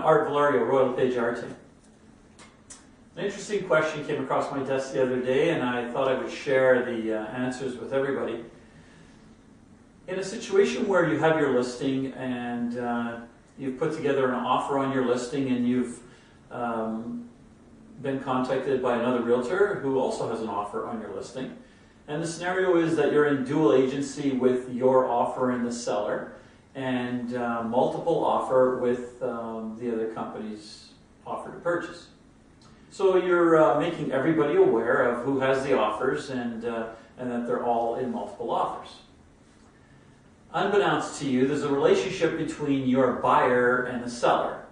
Art Valario, Royal LePage Art Team. An interesting question came across my desk the other day, and I thought I would share the answers with everybody. In a situation where you have your listing and you've put together an offer on your listing and you've been contacted by another realtor who also has an offer on your listing, and the scenario is that you're in dual agency with your offer and the seller, and multiple offer with the other company's offer to purchase. So you're making everybody aware of who has the offers and that they're all in multiple offers. Unbeknownst to you, there's a relationship between your buyer and the seller.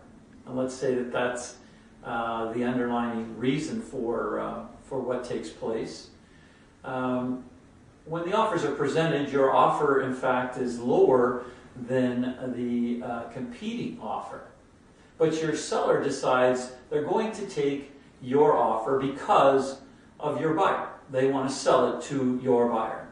And let's say that that's the underlying reason for what takes place. When the offers are presented, your offer, in fact, is lower than the competing offer. But your seller decides they're going to take your offer because of your buyer. They want to sell it to your buyer.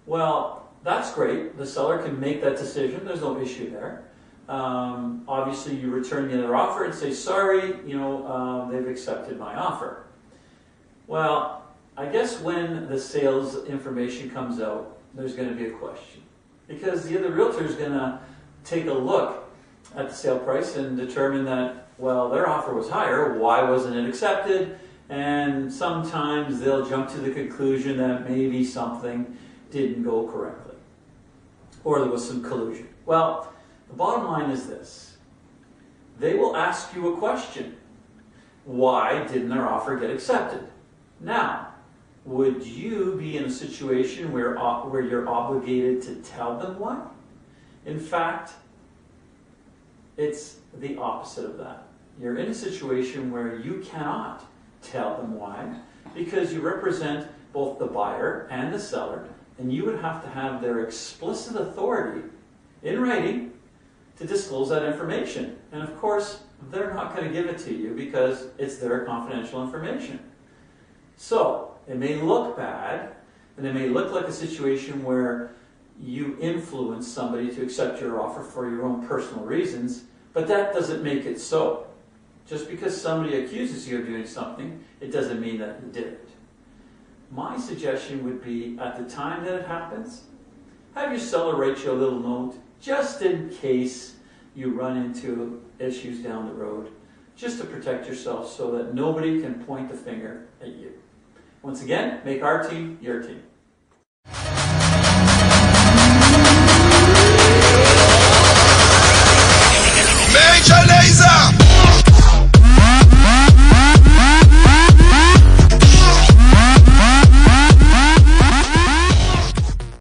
Well, that's great. The seller can make that decision. There's no issue there. Obviously, you return the other offer and say, sorry, they've accepted my offer. Well, I guess when the sales information comes out, there's going to be a question. Because the other realtor is going to take a look at the sale price and determine that, well, their offer was higher, why wasn't it accepted? And sometimes they'll jump to the conclusion that maybe something didn't go correctly, or there was some collusion. Well, the bottom line is this. They will ask you a question. Why didn't their offer get accepted? Now, would you be in a situation where you're obligated to tell them why? In fact, it's the opposite of that. You're in a situation where you cannot tell them why, because you represent both the buyer and the seller, and you would have to have their explicit authority in writing to disclose that information. And of course, they're not going to give it to you because it's their confidential information. So, it may look bad, and it may look like a situation where you influence somebody to accept your offer for your own personal reasons, but that doesn't make it so. Just because somebody accuses you of doing something, it doesn't mean that you did it. My suggestion would be, at the time that it happens, have your seller write you a little note, just in case you run into issues down the road, just to protect yourself so that nobody can point the finger at you. Once again, make our team your team.